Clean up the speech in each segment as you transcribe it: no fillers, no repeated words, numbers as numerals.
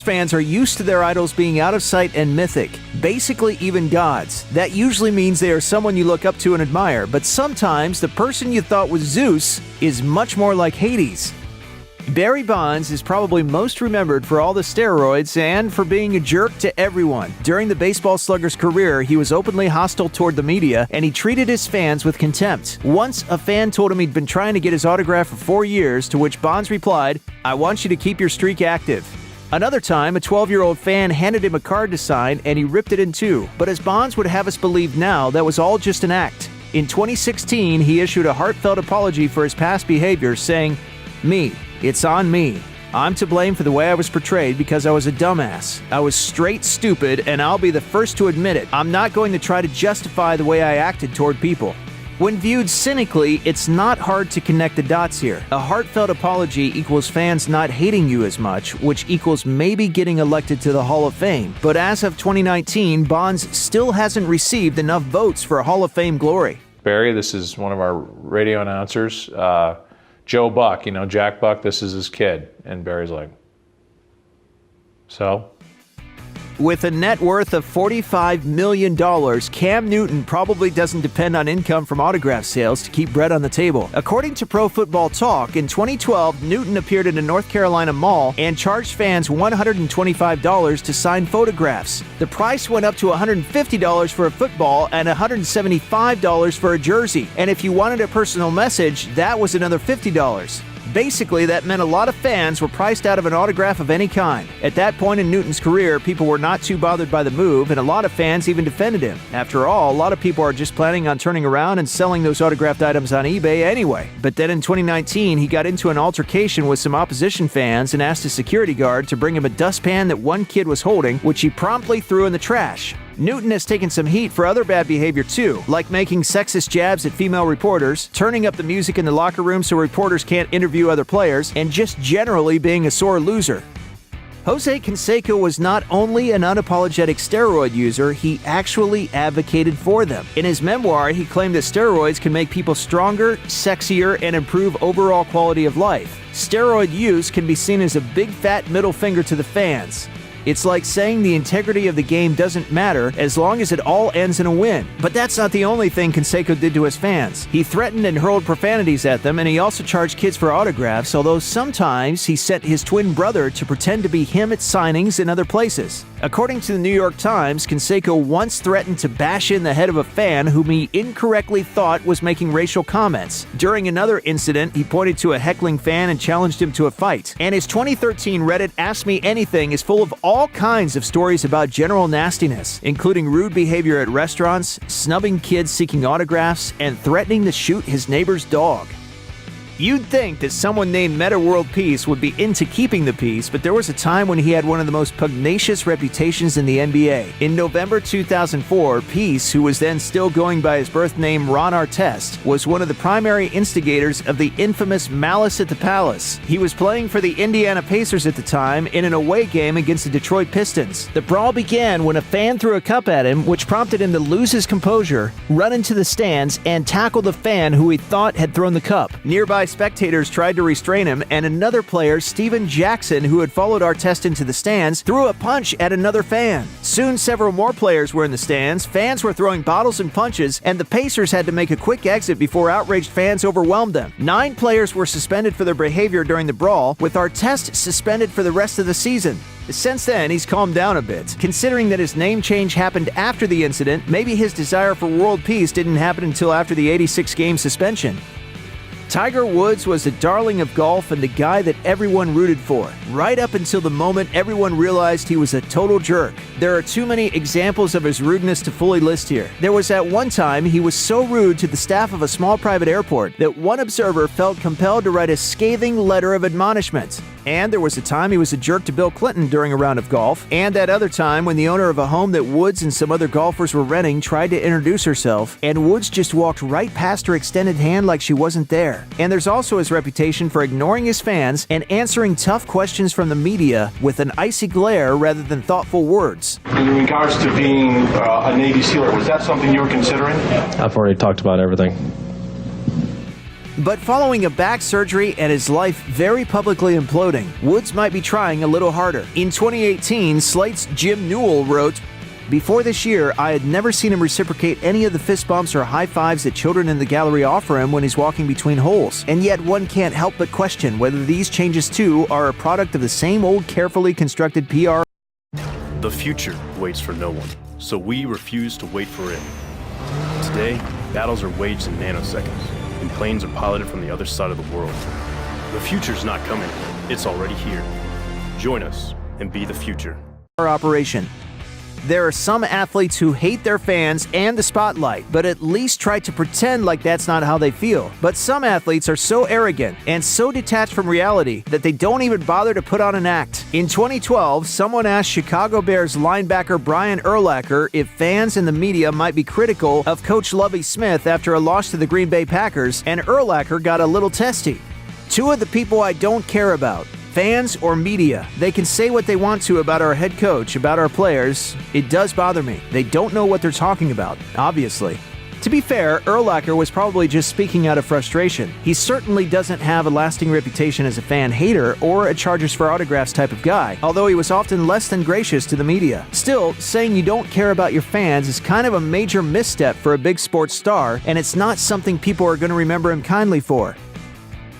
Fans are used to their idols being out of sight and mythic, basically even gods. That usually means they are someone you look up to and admire, but sometimes the person you thought was Zeus is much more like Hades. Barry Bonds is probably most remembered for all the steroids and for being a jerk to everyone. During the baseball slugger's career, he was openly hostile toward the media, and he treated his fans with contempt. Once, a fan told him he'd been trying to get his autograph for 4 years, to which Bonds replied, "I want you to keep your streak active." Another time, a 12-year-old fan handed him a card to sign, and he ripped it in two. But as Bonds would have us believe now, that was all just an act. In 2016, he issued a heartfelt apology for his past behavior, saying, "Me. It's on me. I'm to blame for the way I was portrayed because I was a dumbass. I was straight stupid, and I'll be the first to admit it. I'm not going to try to justify the way I acted toward people." When viewed cynically, it's not hard to connect the dots here. A heartfelt apology equals fans not hating you as much, which equals maybe getting elected to the Hall of Fame. But as of 2019, Bonds still hasn't received enough votes for Hall of Fame glory. Barry, this is one of our radio announcers. Joe Buck, Jack Buck, this is his kid. And Barry's like, so? With a net worth of $45 million, Cam Newton probably doesn't depend on income from autograph sales to keep bread on the table. According to Pro Football Talk, in 2012, Newton appeared at a North Carolina mall and charged fans $125 to sign photographs. The price went up to $150 for a football and $175 for a jersey. And if you wanted a personal message, that was another $50. Basically, that meant a lot of fans were priced out of an autograph of any kind. At that point in Newton's career, people were not too bothered by the move, and a lot of fans even defended him. After all, a lot of people are just planning on turning around and selling those autographed items on eBay anyway. But then in 2019, he got into an altercation with some opposition fans and asked a security guard to bring him a dustpan that one kid was holding, which he promptly threw in the trash. Newton has taken some heat for other bad behavior too, like making sexist jabs at female reporters, turning up the music in the locker room so reporters can't interview other players, and just generally being a sore loser. Jose Canseco was not only an unapologetic steroid user, he actually advocated for them. In his memoir, he claimed that steroids can make people stronger, sexier, and improve overall quality of life. Steroid use can be seen as a big fat middle finger to the fans. It's like saying the integrity of the game doesn't matter as long as it all ends in a win. But that's not the only thing Canseco did to his fans. He threatened and hurled profanities at them, and he also charged kids for autographs, although sometimes he sent his twin brother to pretend to be him at signings in other places. According to the New York Times, Canseco once threatened to bash in the head of a fan whom he incorrectly thought was making racial comments. During another incident, he pointed to a heckling fan and challenged him to a fight. And his 2013 Reddit Ask Me Anything is full of all kinds of stories about general nastiness, including rude behavior at restaurants, snubbing kids seeking autographs, and threatening to shoot his neighbor's dog. You'd think that someone named Meta World Peace would be into keeping the peace, but there was a time when he had one of the most pugnacious reputations in the NBA. In November 2004, Peace, who was then still going by his birth name Ron Artest, was one of the primary instigators of the infamous Malice at the Palace. He was playing for the Indiana Pacers at the time in an away game against the Detroit Pistons. The brawl began when a fan threw a cup at him, which prompted him to lose his composure, run into the stands, and tackle the fan who he thought had thrown the cup. Nearby spectators tried to restrain him, and another player, Steven Jackson, who had followed Artest into the stands, threw a punch at another fan. Soon, several more players were in the stands, fans were throwing bottles and punches, and the Pacers had to make a quick exit before outraged fans overwhelmed them. 9 players were suspended for their behavior during the brawl, with Artest suspended for the rest of the season. Since then, he's calmed down a bit. Considering that his name change happened after the incident, maybe his desire for world peace didn't happen until after the 86-game suspension. Tiger Woods was the darling of golf and the guy that everyone rooted for, right up until the moment everyone realized he was a total jerk. There are too many examples of his rudeness to fully list here. There was at one time he was so rude to the staff of a small private airport that one observer felt compelled to write a scathing letter of admonishment. And there was a time he was a jerk to Bill Clinton during a round of golf, and that other time when the owner of a home that Woods and some other golfers were renting tried to introduce herself, and Woods just walked right past her extended hand like she wasn't there. And there's also his reputation for ignoring his fans and answering tough questions from the media with an icy glare rather than thoughtful words. In regards to being a Navy SEAL, was that something you were considering? I've already talked about everything. But following a back surgery and his life very publicly imploding, Woods might be trying a little harder. In 2018, Slate's Jim Newell wrote, "Before this year, I had never seen him reciprocate any of the fist bumps or high fives that children in the gallery offer him when he's walking between holes. And yet one can't help but question whether these changes too are a product of the same old carefully constructed PR." The future waits for no one, so we refuse to wait for it. Today, battles are waged in nanoseconds, and planes are piloted from the other side of the world. The future's not coming, it's already here. Join us and be the future. Operation. There are some athletes who hate their fans and the spotlight, but at least try to pretend like that's not how they feel. But some athletes are so arrogant and so detached from reality that they don't even bother to put on an act. In 2012, someone asked Chicago Bears linebacker Brian Urlacher if fans and the media might be critical of Coach Lovie Smith after a loss to the Green Bay Packers, and Urlacher got a little testy. "Two of the people I don't care about, fans or media. They can say what they want to about our head coach, about our players. It does bother me. They don't know what they're talking about, obviously." To be fair, Urlacher was probably just speaking out of frustration. He certainly doesn't have a lasting reputation as a fan hater or a Chargers for autographs type of guy, although he was often less than gracious to the media. Still, saying you don't care about your fans is kind of a major misstep for a big sports star, and it's not something people are going to remember him kindly for.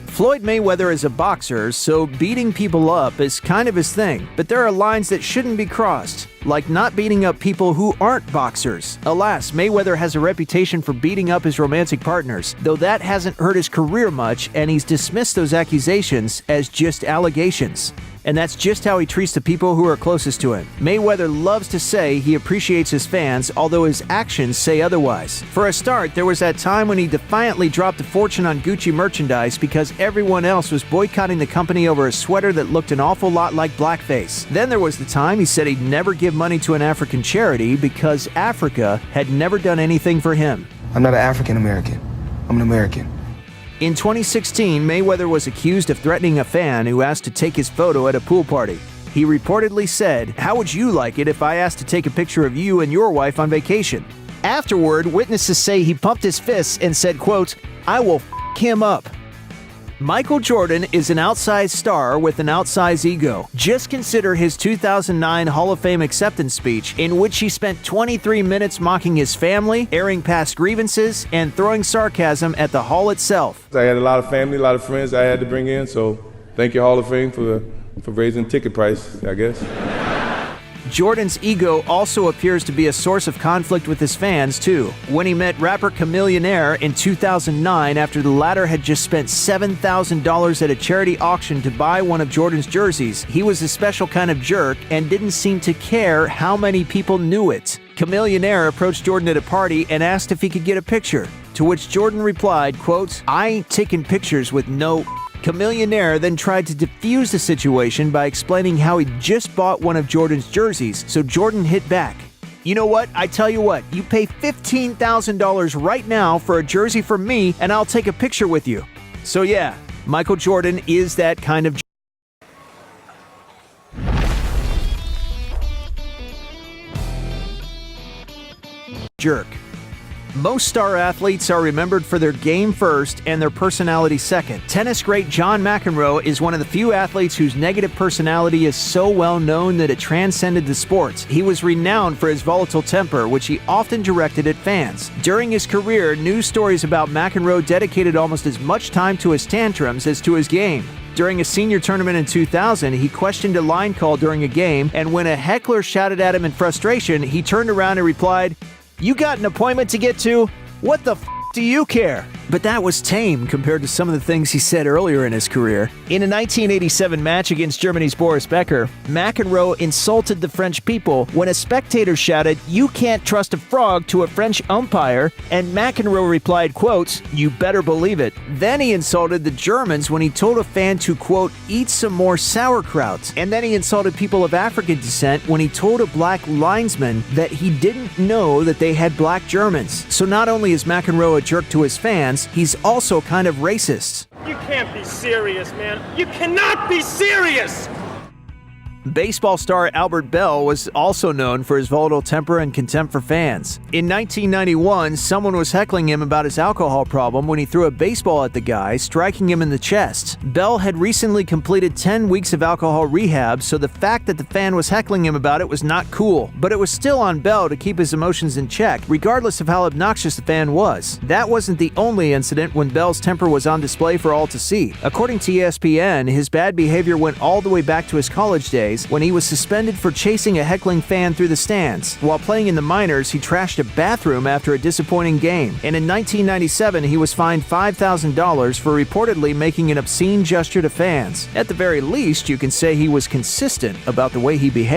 Floyd Mayweather is a boxer, so beating people up is kind of his thing. But there are lines that shouldn't be crossed, like not beating up people who aren't boxers. Alas, Mayweather has a reputation for beating up his romantic partners, though that hasn't hurt his career much, and he's dismissed those accusations as just allegations. And that's just how he treats the people who are closest to him. Mayweather loves to say he appreciates his fans, although his actions say otherwise. For a start, there was that time when he defiantly dropped a fortune on Gucci merchandise because everyone else was boycotting the company over a sweater that looked an awful lot like blackface. Then there was the time he said he'd never give money to an African charity because Africa had never done anything for him. "I'm not an African American. I'm an American." In 2016, Mayweather was accused of threatening a fan who asked to take his photo at a pool party. He reportedly said, "How would you like it if I asked to take a picture of you and your wife on vacation?" Afterward, witnesses say he pumped his fists and said, quote, "I will f*** him up." Michael Jordan is an outsized star with an outsized ego. Just consider his 2009 Hall of Fame acceptance speech, in which he spent 23 minutes mocking his family, airing past grievances, and throwing sarcasm at the Hall itself. I had a lot of family, a lot of friends I had to bring in, so thank you, Hall of Fame, for raising ticket price, I guess. Jordan's ego also appears to be a source of conflict with his fans, too. When he met rapper Chamillionaire in 2009 after the latter had just spent $7,000 at a charity auction to buy one of Jordan's jerseys, he was a special kind of jerk and didn't seem to care how many people knew it. Chamillionaire approached Jordan at a party and asked if he could get a picture, to which Jordan replied, quote, "I ain't taking pictures with no..." Chamillionaire then tried to defuse the situation by explaining how he just bought one of Jordan's jerseys, so Jordan hit back. "You know what? I tell you what, you pay $15,000 right now for a jersey from me, and I'll take a picture with you." So yeah, Michael Jordan is that kind of jerk. Most star athletes are remembered for their game first and their personality second. Tennis great John McEnroe is one of the few athletes whose negative personality is so well known that it transcended the sports. He was renowned for his volatile temper, which he often directed at fans. During his career, news stories about McEnroe dedicated almost as much time to his tantrums as to his game. During a senior tournament in 2000, he questioned a line call during a game, and when a heckler shouted at him in frustration, he turned around and replied, "You got an appointment to get to? What the f*** do you care?" But that was tame compared to some of the things he said earlier in his career. In a 1987 match against Germany's Boris Becker, McEnroe insulted the French people when a spectator shouted, "You can't trust a frog," to a French umpire, and McEnroe replied, quote, "You better believe it." Then he insulted the Germans when he told a fan to, quote, "Eat some more sauerkraut." And then he insulted people of African descent when he told a black linesman that he didn't know that they had black Germans. So not only is McEnroe a jerk to his fans, he's also kind of racist. You can't be serious, man. You cannot be serious! Baseball star Albert Bell was also known for his volatile temper and contempt for fans. In 1991, someone was heckling him about his alcohol problem when he threw a baseball at the guy, striking him in the chest. Bell had recently completed 10 weeks of alcohol rehab, so the fact that the fan was heckling him about it was not cool. But it was still on Bell to keep his emotions in check, regardless of how obnoxious the fan was. That wasn't the only incident when Bell's temper was on display for all to see. According to ESPN, his bad behavior went all the way back to his college days when he was suspended for chasing a heckling fan through the stands. While playing in the minors, he trashed a bathroom after a disappointing game. And in 1997, he was fined $5,000 for reportedly making an obscene gesture to fans. At the very least, you can say he was consistent about the way he behaved.